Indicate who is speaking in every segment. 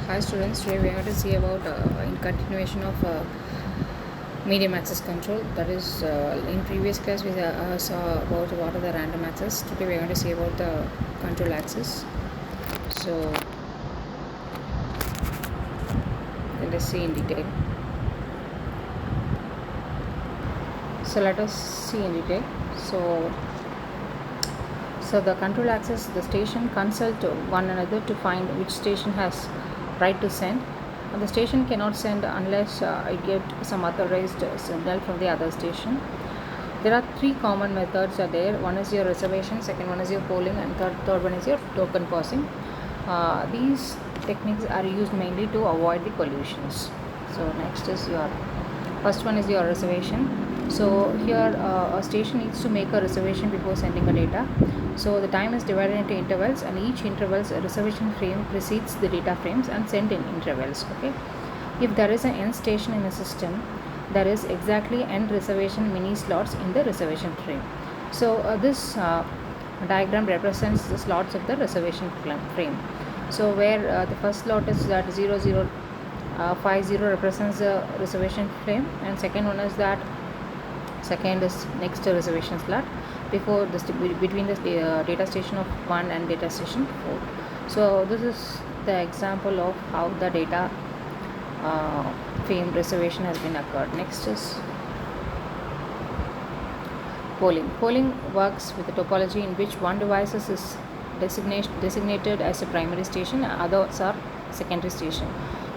Speaker 1: Hi students, today we are going to see about in continuation of medium access control. That is, in previous class we saw about what are the random access. Today we are going to see about the control access. So let us see in detail. So let us see in detail. So the control access, the station consult one another to find which station has right to send. And the station cannot send unless it gets some authorized signal from the other station. There are three common methods are there. One is your reservation, second one is your polling, and third one is your token passing. These techniques are used mainly to avoid the collisions. So next is your first one is your reservation. So here a station needs to make a reservation before sending a data. So the time is divided into intervals, and each interval's reservation frame precedes the data frames and sent in intervals. Okay. If there is an end station in a system, there is exactly n reservation mini slots in the reservation frame. So this diagram represents the slots of the reservation frame. So where the first slot is that 0050 represents the reservation frame, and second one is that second is next reservation slot before this between the data station of 1 and data station 4. So this is the example of how the data frame reservation has been occurred. Next is polling. Polling works with a topology in which one device is designated as a primary station and others are secondary station.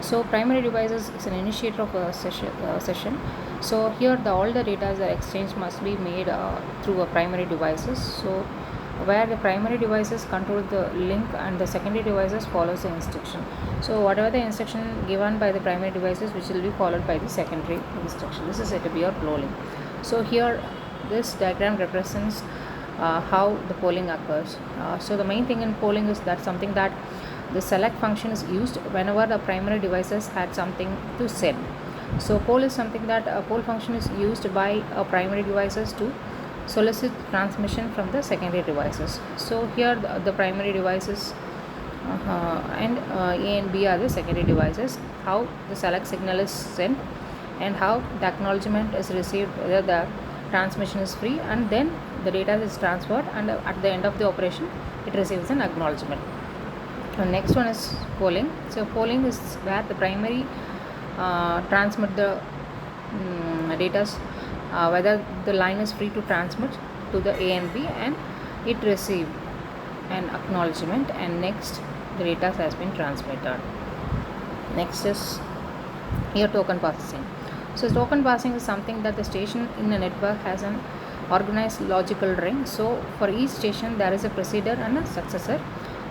Speaker 1: So primary devices is an initiator of a session. So here all the data that are exchanged must be made through a primary devices. So where the primary devices control the link and the secondary devices follows the instruction. So whatever the instruction given by the primary devices, which will be followed by the secondary instruction. This is said to be your polling. So here this diagram represents how the polling occurs. So the main thing in polling is that something that the select function is used whenever the primary devices had something to send. So poll is something that a poll function is used by primary devices to solicit transmission from the secondary devices. So here the primary devices and A and B are the secondary devices. How the select signal is sent and how the acknowledgement is received, whether the transmission is free, and then the data is transferred, and at the end of the operation it receives an acknowledgement. Next one is polling. So polling is where the primary transmit the data, whether the line is free to transmit to the A and B, and it received an acknowledgement, and next the data has been transmitted. Next is your token processing. So token passing is something that the station in a network has an organized logical ring. So for each station there is a preceder and a successor.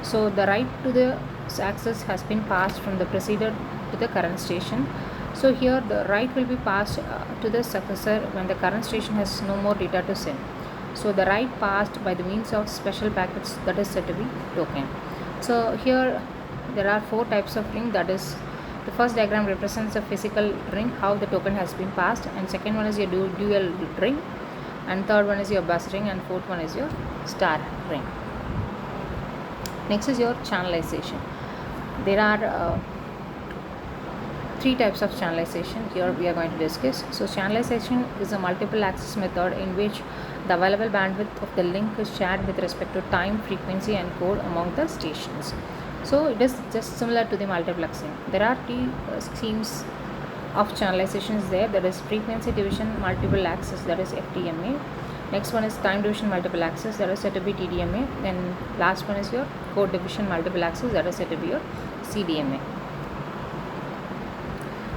Speaker 1: So the right to the access has been passed from the preceder to the current station. So here the right will be passed to the successor when the current station has no more data to send. So the right passed by the means of special packets, that is said to be token. So here there are four types of ring. That is, the first diagram represents a physical ring, how the token has been passed, and second one is your dual ring, and third one is your bus ring, and fourth one is your star ring. Next is your channelization. There are three types of channelization here we are going to discuss. So channelization is a multiple access method in which the available bandwidth of the link is shared with respect to time, frequency, and code among the stations. So it is just similar to the multiplexing. There are three schemes of channelizations there. That is frequency division multiple access, that is FDMA. Next one is time division multiple access, that is said to be TDMA. Then last one is your code division multiple access, that is said to be your CDMA.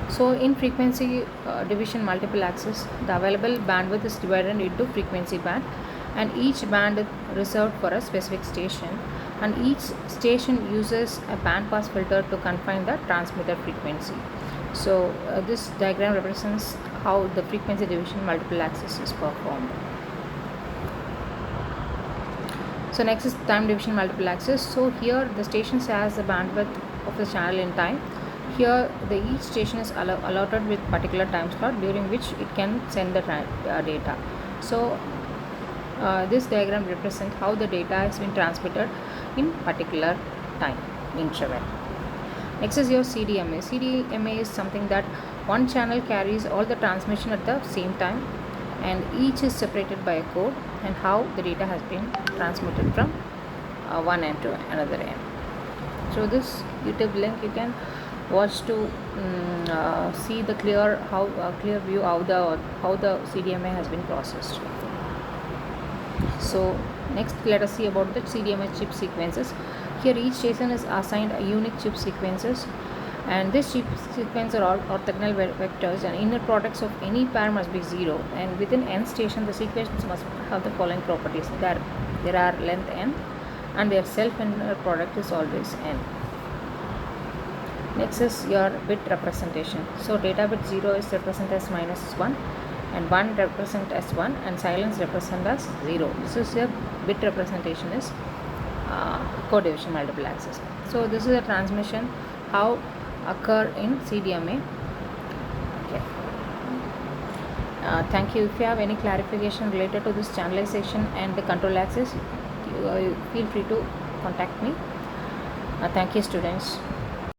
Speaker 1: So in frequency division multiple access, the available bandwidth is divided into frequency band, and each band is reserved for a specific station, and each station uses a band pass filter to confine the transmitter frequency. So this diagram represents how the frequency division multiple access is performed. So next is time division multiple access. So here the station has the bandwidth of the channel in time. Here each station is allotted with particular time slot during which it can send the data. So this diagram represents how the data has been transmitted in particular time interval. Next is your CDMA. CDMA is something that one channel carries all the transmission at the same time, and each is separated by a code and how the data has been transmitted from one end to another end. So this YouTube link you can watch to see the clear view how the CDMA has been processed. So next let us see about the CDMA chip sequences. Here each station is assigned a unique chip sequences, and this chip sequence are all orthogonal vectors, and inner products of any pair must be 0, and within n station the sequence must have the following properties. There are length n, and their self inner product is always n. Next is your bit representation. So data bit 0 is represented as -1, and 1 represent as 1, and silence represent as 0. This is your bit representation is code division multiple access. So this is a transmission how occur in CDMA. Okay. Thank you. If you have any clarification related to this channelization and the control access, feel free to contact me. Thank you, students.